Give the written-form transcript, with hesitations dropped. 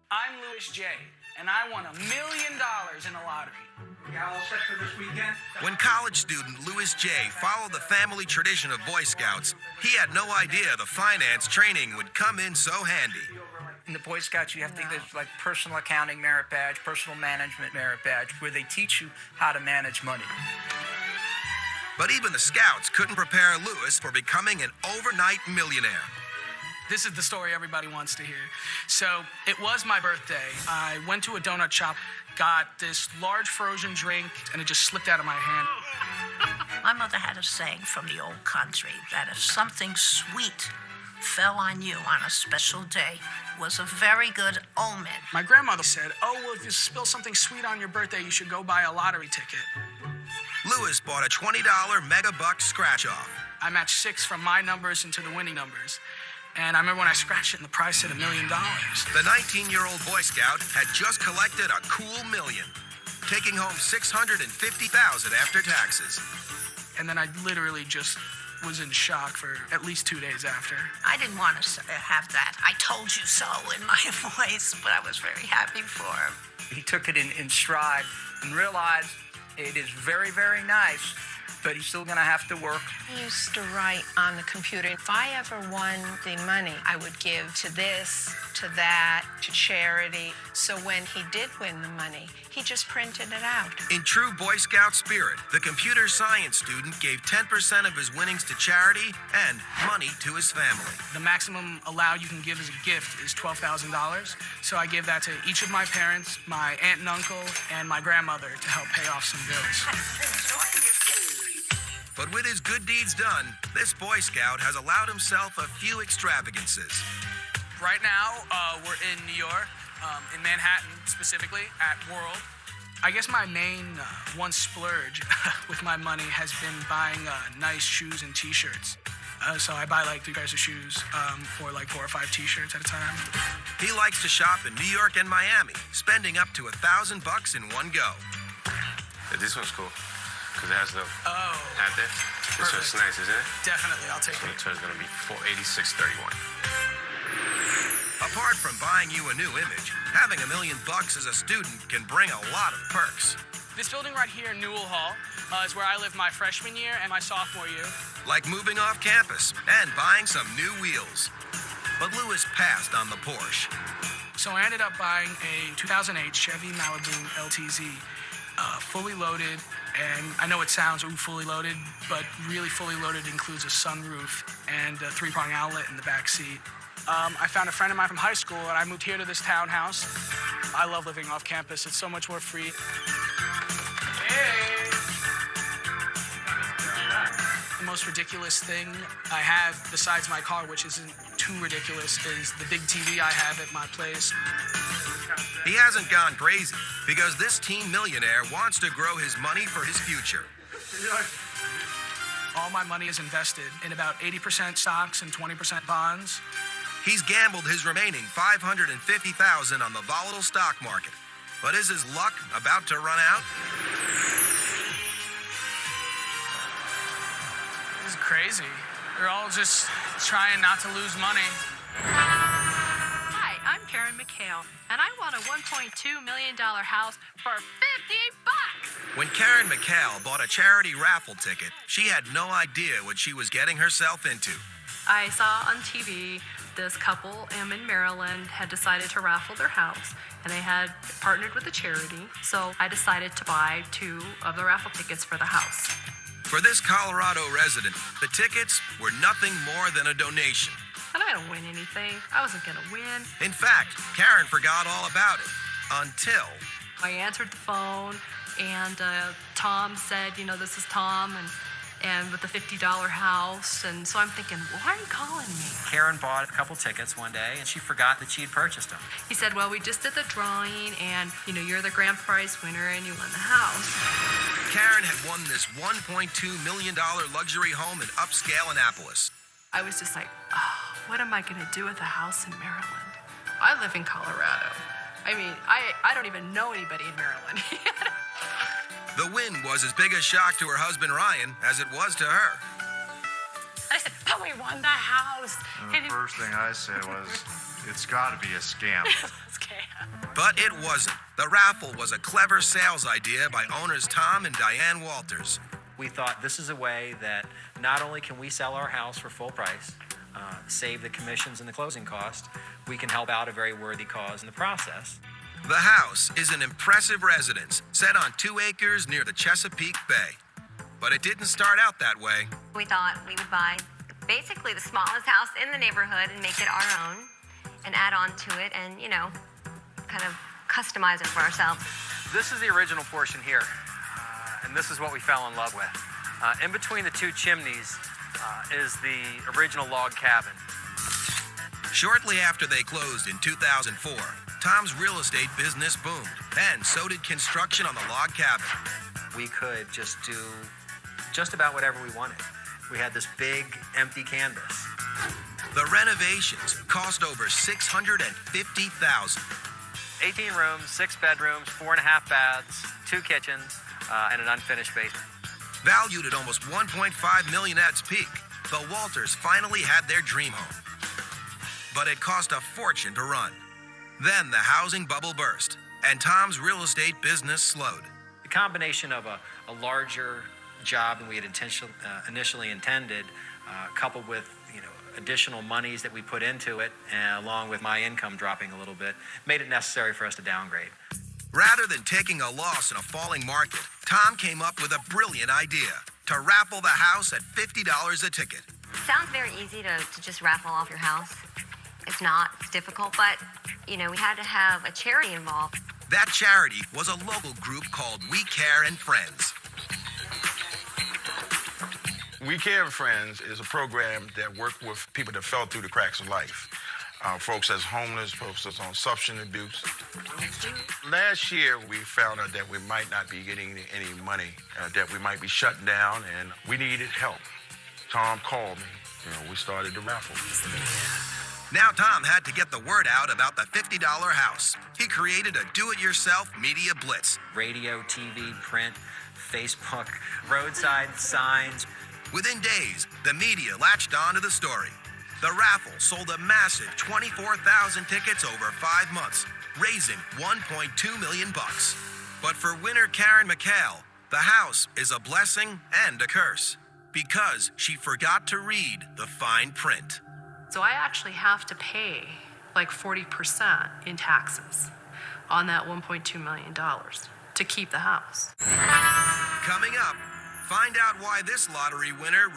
I'm Louis J., and I won $1 million in a lottery. You all set for this weekend? When college student Louis J. followed the family tradition of Boy Scouts, he had no idea the finance training would come in so handy. In the Boy Scouts, you have to there's like personal accounting merit badge, personal management merit badge, where they teach you how to manage money. But even the Scouts couldn't prepare Louis for becoming an overnight millionaire. This is the story everybody wants to hear. So it was my birthday. I went to a donut shop, got this large frozen drink, and it just slipped out of my hand. My mother had a saying from the old country that if something sweet fell on you on a special day, was a very good omen. My grandmother said, oh, well, if you spill something sweet on your birthday, you should go buy a lottery ticket. Louis bought a $20 Megabucks scratch-off. I matched 6 from my numbers into the winning numbers. And I remember when I scratched it and the prize hit $1 million. The 19-year-old Boy Scout had just collected a cool $1 million, taking home $650,000 after taxes. And then I literally just was in shock for at least 2 days after. I didn't want to have that "I told you so" in my voice, but I was very happy for him. He took it in stride and realized it is very, very nice, but he's still going to have to work. I used to write on the computer. If I ever won the money, I would give to this, to that, to charity. So when he did win the money, he just printed it out. In true Boy Scout spirit, the computer science student gave 10% of his winnings to charity and money to his family. The maximum allowed you can give as a gift is $12,000. So I gave that to each of my parents, my aunt and uncle, and my grandmother to help pay off some bills. But with his good deeds done, this Boy Scout has allowed himself a few extravagances. Right now, we're in New York, in Manhattan specifically, at World. I guess my main one splurge with my money has been buying nice shoes and t-shirts. So I buy like 3 pairs of shoes or like 4 or 5 t-shirts at a time. He likes to shop in New York and Miami, spending up to $1,000 in one go. Yeah, this one's cool. Because it has the hat there. This Perfect. one's nice, isn't it? Definitely, I'll take So it. the turn's gonna be $486.31. Apart from buying you a new image, having $1 million as a student can bring a lot of perks. This building right here in Newell Hall is where I lived my freshman year and my sophomore year. Like moving off campus and buying some new wheels. But Louis passed on the Porsche. So I ended up buying a 2008 Chevy Malibu LTZ, fully loaded. And I know it sounds fully loaded, but really fully loaded includes a sunroof and a 3-prong outlet in the back seat. I found a friend of mine from high school, and I moved here to this townhouse. I love living off campus. It's so much more free. Hey! The most ridiculous thing I have, besides my car, which isn't too ridiculous, is the big TV I have at my place. He hasn't gone crazy because this teen millionaire wants to grow his money for his future. All my money is invested in about 80% stocks and 20% bonds. He's gambled his remaining $550,000 on the volatile stock market. But is his luck about to run out? This is crazy. They're all just trying not to lose money. Hi, I'm Karen McHale, and I won a $1.2 million house for $50. When Karen McHale bought a charity raffle ticket, she had no idea what she was getting herself into. I saw on TV this couple in Maryland had decided to raffle their house, and they had partnered with a charity, so I decided to buy 2 of the raffle tickets for the house. For this Colorado resident, the tickets were nothing more than a donation. And I didn't win anything. I wasn't going to win. In fact, Karen forgot all about it until I answered the phone, and Tom said, this is Tom, and with the $50 house. And so I'm thinking, why are you calling me? Karen bought a couple tickets one day, and she forgot that she had purchased them. He said, well, we just did the drawing, and, you're the grand prize winner, and you won the house. Karen had won this $1.2 million luxury home in upscale Annapolis. I was just like, what am I going to do with a house in Maryland? I live in Colorado. I mean, I don't even know anybody in Maryland. The win was as big a shock to her husband, Ryan, as it was to her. I said, oh, we won the house. And the first thing I said was, It's got to be a scam. But it wasn't. The raffle was a clever sales idea by owners Tom and Diane Walters. We thought this is a way that not only can we sell our house for full price, save the commissions and the closing cost, we can help out a very worthy cause in the process. The house is an impressive residence set on 2 acres near the Chesapeake Bay. But it didn't start out that way. We thought we would buy basically the smallest house in the neighborhood and make it our own and add on to it and, kind of customize it for ourselves. This is the original portion here, and this is what we fell in love with. In between the 2 chimneys is the original log cabin. Shortly after they closed in 2004, Tom's real estate business boomed, and so did construction on the log cabin. We could just do just about whatever we wanted. We had this big empty canvas. The renovations cost over $650,000. 18 rooms, 6 bedrooms, 4.5 baths, 2 kitchens, and an unfinished basement. Valued at almost $1.5 million at its peak, the Walters finally had their dream home. But it cost a fortune to run. Then the housing bubble burst, and Tom's real estate business slowed. The combination of a larger job than we had initially intended, coupled with additional monies that we put into it, along with my income dropping a little bit, made it necessary for us to downgrade. Rather than taking a loss in a falling market, Tom came up with a brilliant idea to raffle the house at $50 a ticket. Sounds very easy to just raffle off your house. It's not. It's difficult, but, we had to have a charity involved. That charity was a local group called We Care and Friends. We Care and Friends is a program that works with people that fell through the cracks of life. Folks that's homeless, folks that's on substance abuse. Last year, we found out that we might not be getting any money, that we might be shutting down, and we needed help. Tom called me. We started the raffle. Now Tom had to get the word out about the $50 house. He created a do-it-yourself media blitz. Radio, TV, print, Facebook, roadside signs. Within days, the media latched on to the story. The raffle sold a massive 24,000 tickets over 5 months, raising $1.2 million. But for winner Karen McHale, the house is a blessing and a curse because she forgot to read the fine print. So I actually have to pay like 40% in taxes on that $1.2 million to keep the house. Coming up, find out why this lottery winner